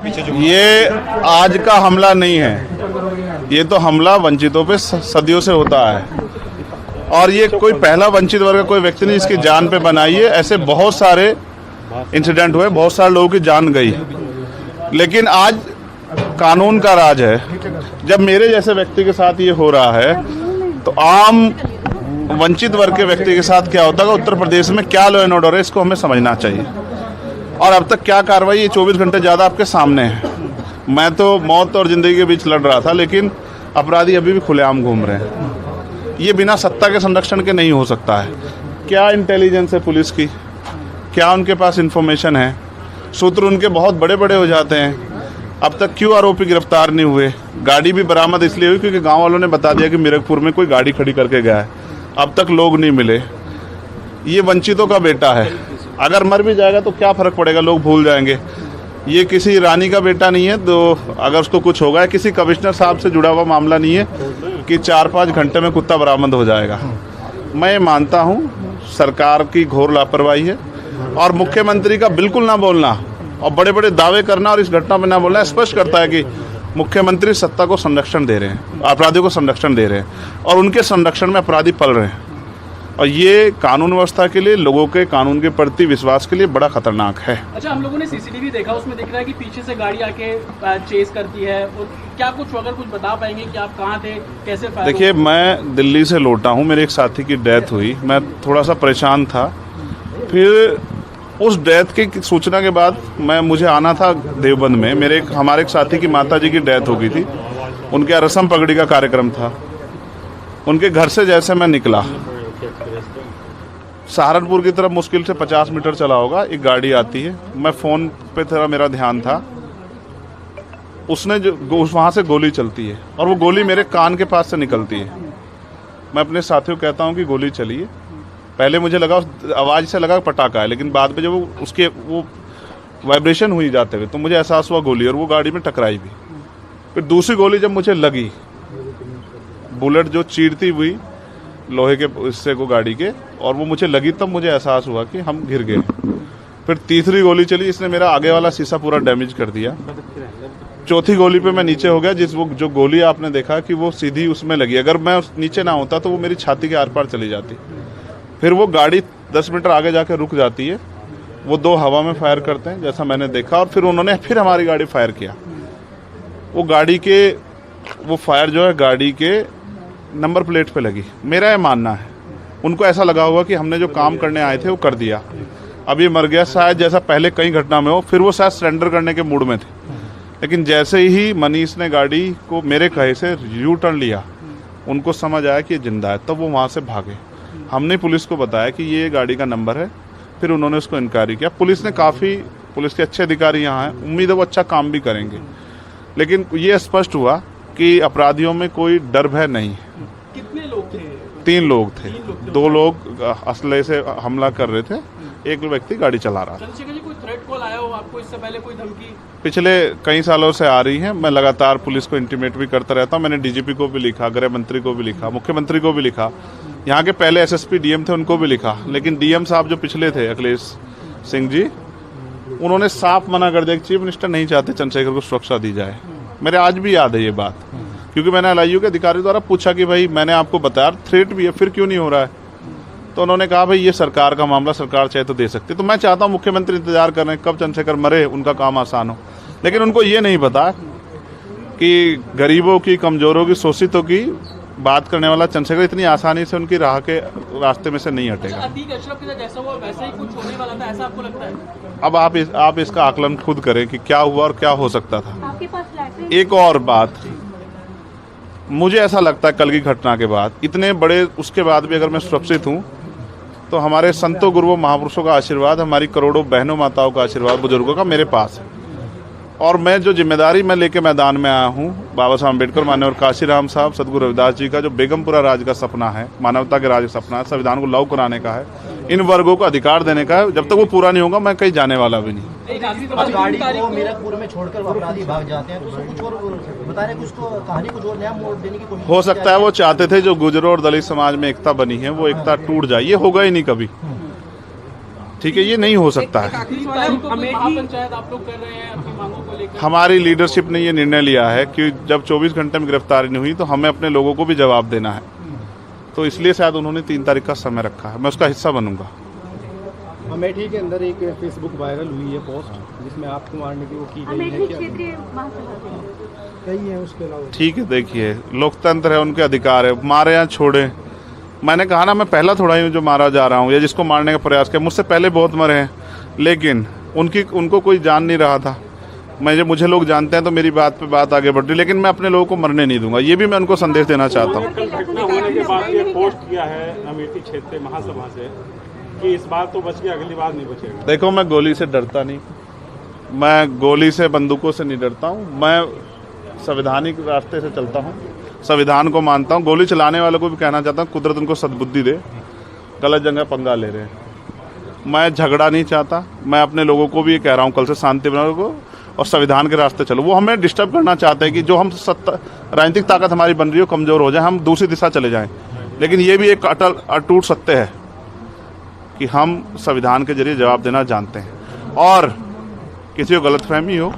ये आज का हमला नहीं है, ये तो हमला वंचितों पे सदियों से होता है। और ये कोई पहला वंचित वर्ग का कोई व्यक्ति नहीं जिसकी जान पे बनाई है। ऐसे बहुत सारे इंसिडेंट हुए, बहुत सारे लोगों की जान गई, लेकिन आज कानून का राज है। जब मेरे जैसे व्यक्ति के साथ ये हो रहा है तो आम वंचित वर्ग के व्यक्ति के साथ क्या होता है, उत्तर प्रदेश में क्या लॉ एंड ऑर्डर है, इसको हमें समझना चाहिए। और अब तक क्या कार्रवाई, ये 24 घंटे ज़्यादा आपके सामने है। मैं तो मौत और ज़िंदगी के बीच लड़ रहा था, लेकिन अपराधी अभी भी खुलेआम घूम रहे हैं। ये बिना सत्ता के संरक्षण के नहीं हो सकता है। क्या इंटेलिजेंस है पुलिस की, क्या उनके पास इंफॉर्मेशन है, सूत्र उनके बहुत बड़े बड़े हो जाते हैं। अब तक क्यों आरोपी गिरफ्तार नहीं हुए? गाड़ी भी बरामद इसलिए हुई क्योंकि गांव वालों ने बता दिया कि मिरकपुर में कोई गाड़ी खड़ी करके गया है। अब तक लोग नहीं मिले। ये वंचितों का बेटा है, अगर मर भी जाएगा तो क्या फर्क पड़ेगा, लोग भूल जाएंगे। ये किसी रानी का बेटा नहीं है तो अगर उसको कुछ होगा, किसी कमिश्नर साहब से जुड़ा हुआ मामला नहीं है कि 4-5 घंटे में कुत्ता बरामद हो जाएगा। मैं मानता हूँ सरकार की घोर लापरवाही है, और मुख्यमंत्री का बिल्कुल ना बोलना और बड़े बड़े दावे करना और इस घटना में ना बोलना स्पष्ट करता है कि मुख्यमंत्री सत्ता को संरक्षण दे रहे हैं, अपराधियों को संरक्षण दे रहे हैं, और उनके संरक्षण में अपराधी पल रहे हैं। और ये कानून व्यवस्था के लिए, लोगों के कानून के प्रति विश्वास के लिए बड़ा खतरनाक है। अच्छा, हम लोगों ने सीसीटीवी देखा, उसमें दिख रहा है कि पीछे से गाड़ी आके चेस करती है। और क्या कुछ अगर कुछ बता पाएंगे कि आप कहाँ थे, कैसे फायर? देखिए, मैं दिल्ली से लौटा हूँ, मेरे एक साथी की डेथ हुई, मैं थोड़ा सा परेशान था। फिर उस डेथ की सूचना के बाद मुझे आना था देवबंद में। हमारे एक साथी की माताजी की डेथ हो गई थी, उनके यहाँ रस्म पगड़ी का कार्यक्रम था। उनके घर से जैसे मैं निकला, सहारनपुर की तरफ मुश्किल से 50 मीटर चला होगा, एक गाड़ी आती है। मैं फ़ोन पे थोड़ा मेरा ध्यान था, उसने जो वहाँ से गोली चलती है और वो गोली मेरे कान के पास से निकलती है। मैं अपने साथियों को कहता हूँ कि गोली चली है। पहले मुझे लगा, आवाज़ से लगा पटाखा है, लेकिन बाद में जब उसके वो वाइब्रेशन हुई जाते हुए तो मुझे एहसास हुआ गोली, और वो गाड़ी में टकराई भी। फिर दूसरी गोली जब मुझे लगी, बुलेट जो चीरती हुई लोहे के हिस्से को गाड़ी के, और वो मुझे लगी, तब मुझे एहसास हुआ कि हम घिर गए। फिर तीसरी गोली चली, इसने मेरा आगे वाला शीशा पूरा डैमेज कर दिया। चौथी गोली पे मैं नीचे हो गया, जो गोली आपने देखा कि वो सीधी उसमें लगी। अगर मैं नीचे ना होता तो वो मेरी छाती के आर पार चली जाती। फिर वो गाड़ी 10 मीटर आगे जाकर रुक जाती है। वो 2 हवा में फायर करते हैं जैसा मैंने देखा, और फिर उन्होंने फिर हमारी गाड़ी फायर किया। वो फायर जो है गाड़ी के नंबर प्लेट पे लगी। मेरा ये मानना है, उनको ऐसा लगा होगा कि हमने जो काम करने आए थे वो कर दिया, अब ये मर गया शायद, जैसा पहले कई घटना में हो। फिर वो शायद सरेंडर करने के मूड में थे, लेकिन जैसे ही मनीष ने गाड़ी को मेरे कहे से यू टर्न लिया, उनको समझ आया कि ये जिंदा है, तब वो वहाँ से भागे। हमने पुलिस को बताया कि ये गाड़ी का नंबर है, फिर उन्होंने उसको इंक्वायरी किया। पुलिस के अच्छे अधिकारी यहाँ हैं, उम्मीद है वो अच्छा काम भी करेंगे। लेकिन ये स्पष्ट हुआ कि अपराधियों में कोई डर भय नहीं है। कितने लोग थे? 3 लोग थे। 2 लोग असले से हमला कर रहे थे, एक व्यक्ति गाड़ी चला रहा था। चंद्रशेखर जी, कोई थ्रेट कॉल आया हो आपको इससे पहले, कोई धमकी? पिछले कई सालों से आ रही है। मैं लगातार पुलिस को इंटीमेट भी करता रहता हूँ। मैंने डीजीपी को भी लिखा, गृह मंत्री को भी लिखा, मुख्यमंत्री को भी लिखा, यहाँ के पहले एसएसपी डीएम थे उनको भी लिखा। लेकिन डीएम साहब जो पिछले थे, अखिलेश सिंह जी, उन्होंने साफ मना कर दिया कि चीफ मिनिस्टर नहीं चाहते चंद्रशेखर को सुरक्षा दी जाए। मेरे आज भी याद है ये बात, क्योंकि मैंने एलआईयू के अधिकारी द्वारा पूछा कि भाई मैंने आपको बताया थ्रेट भी है, फिर क्यों नहीं हो रहा है? तो उन्होंने कहा भाई ये सरकार का मामला, सरकार चाहे तो दे सकती। तो मैं चाहता हूँ मुख्यमंत्री इंतजार कर रहे हैं कब चंद्रशेखर मरे, उनका काम आसान हो। लेकिन उनको ये नहीं पता कि गरीबों की, कमजोरों की, शोषितों की बात करने वाला चंद्रशेखर इतनी आसानी से उनकी रास्ते में से नहीं हटेगा। अतीक अशरफ के साथ जैसा हुआ वैसा ही कुछ होने वाला था, ऐसा आपको लगता है? अब आप इसका आकलन खुद करें कि क्या हुआ और क्या हो सकता था। आपके पास एक और बात, मुझे ऐसा लगता है कल की घटना के बाद, इतने बड़े उसके बाद भी अगर मैं सुरक्षित हूँ तो हमारे संतों, गुरुओं, महापुरुषों का आशीर्वाद, हमारी करोड़ों बहनों माताओं का आशीर्वाद, बुजुर्गों का मेरे पास है। और मैं जो जिम्मेदारी मैं लेके मैदान में आया हूँ, बाबा साहब अम्बेडकर, माननीय काशीराम साहब, सदगुरु रविदास जी का जो बेगमपुरा राज का सपना है, मानवता के राज का सपना है, संविधान को लागू कराने का है, इन वर्गों को अधिकार देने का है, जब तक वो पूरा नहीं होगा मैं कहीं जाने वाला भी नहीं। गाड़ी को मिरकपुर में छोड़कर अपराधी भाग जाते हैं, तो उसको कुछ और बता रहे, कुछ तो कहानी कुछ और नया मोड़ देने की कोशिश हो सकता है वो चाहते थे जो गुजरों और दलित समाज में एकता बनी है वो एकता टूट जाए। ये होगा ही नहीं कभी। ठीक है, ये नहीं हो सकता है। पंचायत आप लोग कर रहे हैं अपनी मांगों को लेकर। हमारी लीडरशिप ने ये निर्णय लिया है कि जब 24 घंटे में गिरफ्तारी नहीं हुई तो हमें अपने लोगों को भी जवाब देना है, तो इसलिए शायद उन्होंने 3 तारीख का समय रखा है। मैं उसका हिस्सा बनूंगा। अमेठी के अंदर एक फेसबुक वायरल हुई है पोस्ट जिसमें आपको मारने की वो की गई है, क्षेत्रीय महासभा कई है उसके अलावा। ठीक है, देखिए लोकतंत्र है, उनके अधिकार है, मारे या छोड़े। मैंने कहा ना, मैं पहला थोड़ा ही हूँ जो मारा जा रहा हूँ या जिसको मारने का प्रयास किया। मुझसे पहले बहुत मरे हैं, लेकिन उनको कोई जान नहीं रहा था। मुझे लोग जानते हैं तो मेरी बात पे बात आगे बढ़ रही, लेकिन मैं अपने लोगों को मरने नहीं दूंगा। ये भी मैं उनको संदेश देना चाहता हूँ। घटना होने के बाद ये पोस्ट किया है अमेठी क्षेत्रीय महासभा से कि इस बार तो बच गया, अगली बार नहीं बचेगा। देखो, मैं गोली से डरता नहीं, मैं गोली से बंदूकों से नहीं डरता हूँ। मैं संवैधानिक रास्ते से चलता हूँ, संविधान को मानता हूँ। गोली चलाने वालों को भी कहना चाहता हूँ, कुदरत उनको सद्बुद्धि दे, गलत जगह पंगा ले रहे हैं। मैं झगड़ा नहीं चाहता, मैं अपने लोगों को भी ये कह रहा हूँ कल से शांति बनाओ को और संविधान के रास्ते चलो। वो हमें डिस्टर्ब करना चाहते हैं कि जो हम राजनीतिक ताकत हमारी बन रही हो कमजोर हो जाए, हम दूसरी दिशा चले जाएं। लेकिन ये भी एक अटूट सत्य है कि हम संविधान के जरिए जवाब देना जानते हैं, और किसी को गलतफहमी हो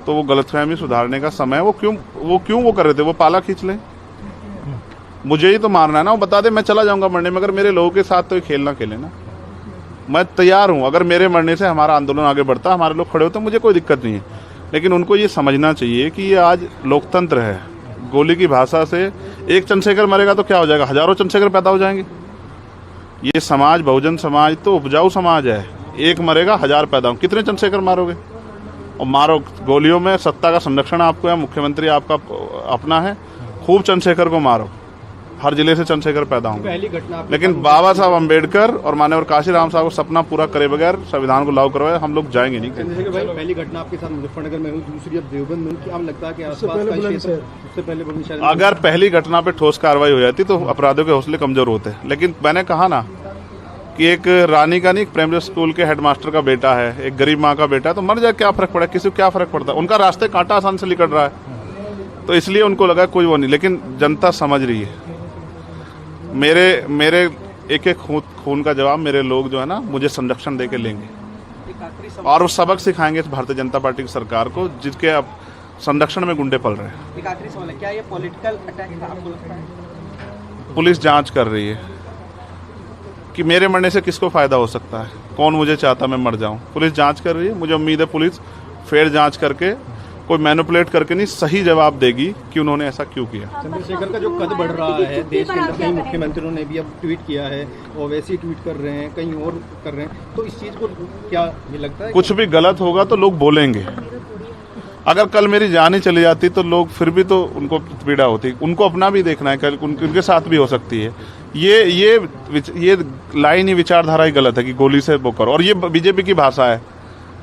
तो वो गलतफहमी सुधारने का समय है। वो क्यों कर रहे थे, वो पाला खींच लें। मुझे ही तो मारना है ना, वो बता दे मैं चला जाऊंगा मरने, मगर मेरे लोगों के साथ तो ये खेल ना खेले ना। मैं तैयार हूं, अगर मेरे मरने से हमारा आंदोलन आगे बढ़ता, हमारे लोग खड़े होते, मुझे कोई दिक्कत नहीं है। लेकिन उनको ये समझना चाहिए कि ये आज लोकतंत्र है। गोली की भाषा से एक चंद्रशेखर मरेगा तो क्या हो जाएगा, हजारों चंद्रशेखर पैदा हो जाएंगे। ये समाज, बहुजन समाज तो उपजाऊ समाज है। एक मरेगा, 1000 पैदा हो, कितने चंद्रशेखर मारोगे? और मारो, गोलियों में सत्ता का संरक्षण आपको है, मुख्यमंत्री आपका अपना है, खूब चंद्रशेखर को मारो, हर जिले से चंद्रशेखर पैदा होंगे। लेकिन बाबा साहब अम्बेडकर और माननीय काशी राम साहब को सपना पूरा करे बगैर संविधान को लागू करवाए हम लोग जाएंगे नहीं। चंद्रशेखर भाई, पहली घटना आपके साथ मुजफ्फरनगर में हुई, दूसरी अब देवबंद में, क्या लगता है कि आसपास का क्षेत्र उससे पहले अगर पहली घटना पे ठोस कार्रवाई हो जाती तो अपराधियों के हौसले कमजोर होते। लेकिन मैंने कहा ना कि एक रानी का नहीं, एक प्राइमरी स्कूल के हेडमास्टर का बेटा है, एक गरीब माँ का बेटा है, तो मर जाए, क्या फर्क पड़ा, किसी को क्या फर्क पड़ता है? उनका रास्ते कांटा आसान से निकल रहा है, तो इसलिए उनको लगा कोई वो नहीं। लेकिन जनता समझ रही है। मेरे एक एक खून का जवाब मेरे लोग जो है ना मुझे संरक्षण देके लेंगे, और वो सबक सिखाएंगे भारतीय जनता पार्टी की सरकार को, जिसके अब संरक्षण में गुंडे पल रहे हैं। एक आखिरी सवाल है, क्या ये पॉलिटिकल अटैक था आपको लगता है? पुलिस जांच कर रही है कि मेरे मरने से किसको फायदा हो सकता है, कौन मुझे चाहता मैं मर जाऊं। पुलिस जांच कर रही है, मुझे उम्मीद है पुलिस फेयर जांच करके, कोई मैनिपुलेट करके नहीं, सही जवाब देगी कि उन्होंने ऐसा क्यों किया। चंद्रशेखर का जो कद बढ़ रहा है देश के अंदर, कई मुख्यमंत्रियों ने भी अब ट्वीट किया है और वैसे ही ट्वीट कर रहे हैं, कहीं और कर रहे हैं, तो इस चीज को क्या ये लगता है कुछ भी गलत होगा तो लोग बोलेंगे। अगर कल मेरी जान ही चली जाती तो लोग फिर भी तो उनको पीड़ा होती, उनको अपना भी देखना है, कल उनके साथ भी हो सकती है। ये लाइन ही, विचारधारा ही गलत है कि गोली से वो करो, और ये बीजेपी की भाषा है,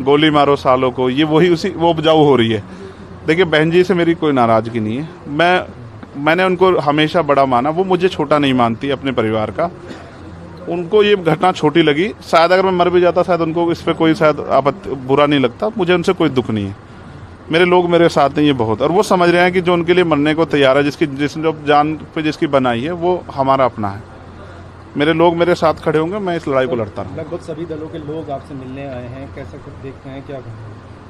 गोली मारो सालों को, ये वो उपजाऊ हो रही है। देखिए, बहन जी से मेरी कोई नाराजगी नहीं है, मैंने उनको हमेशा बड़ा माना, वो मुझे छोटा नहीं मानती अपने परिवार का। उनको ये घटना छोटी लगी, शायद अगर मैं मर भी जाता शायद उनको इस पर कोई शायद बुरा नहीं लगता, मुझे उनसे कोई दुख नहीं है। मेरे लोग मेरे साथ नहीं है बहुत, और वो समझ रहे हैं कि जो उनके लिए मरने को तैयार है, जिसने जो जान पे जिसकी बनाई है, वो हमारा अपना है। मेरे लोग मेरे साथ खड़े होंगे, मैं इस लड़ाई को लड़ता रहूँगा। लगभग सभी दलों के लोग आपसे मिलने आए हैं, कैसा कुछ देखते हैं, क्या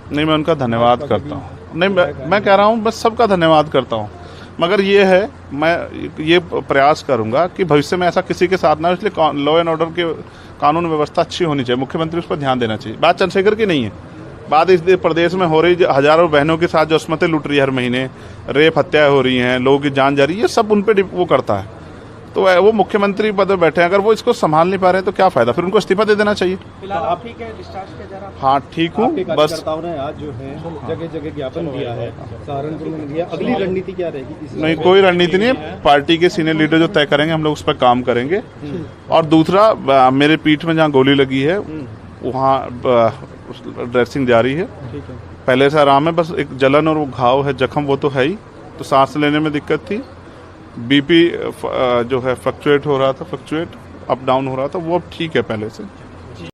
नहीं, मैं उनका धन्यवाद करता हूँ। नहीं, मैं कह रहा हूँ बस सबका धन्यवाद करता हूँ, मगर ये है, मैं ये प्रयास करूँगा कि भविष्य में ऐसा किसी के साथ ना हो, इसलिए लॉ एंड ऑर्डर की कानून व्यवस्था अच्छी होनी चाहिए, मुख्यमंत्री उस पर ध्यान देना चाहिए। बात चंद्रशेखर की नहीं है, बात इस प्रदेश में हो रही हजारों बहनों के साथ जो अस्मतें लूट रही है, हर महीने रेप हत्याएं हो रही हैं, लोगों की जान जा रही है, ये सब उन पे वो करता है। तो वो मुख्यमंत्री पद पर बैठे हैं, अगर वो इसको संभाल नहीं पा रहे हैं तो क्या फायदा, फिर उनको इस्तीफा दे देना चाहिए। फिलहाल आप ठीक है, डिस्चार्ज किया जा रहा है? हाँ, ठीक हूँ। बस कार्यकर्ताओं ने आज जो है जगह जगह ज्ञापन दिया है, सहारनपुर में दिया, अगली रणनीति क्या रहेगी? नहीं, कोई रणनीति नहीं है, पार्टी के सीनियर लीडर जो तय करेंगे हम लोग उस पर काम करेंगे। और दूसरा, मेरे पीठ में जहाँ गोली लगी है वहाँ ड्रेसिंग जारी है, पहले से आराम है, बस एक जलन और वो घाव है, जख्म वो तो है ही, तो सांस लेने में दिक्कत थी। बीपी जो है फ्लक्चुएट हो रहा था, अप डाउन हो रहा था, वो अब ठीक है पहले से।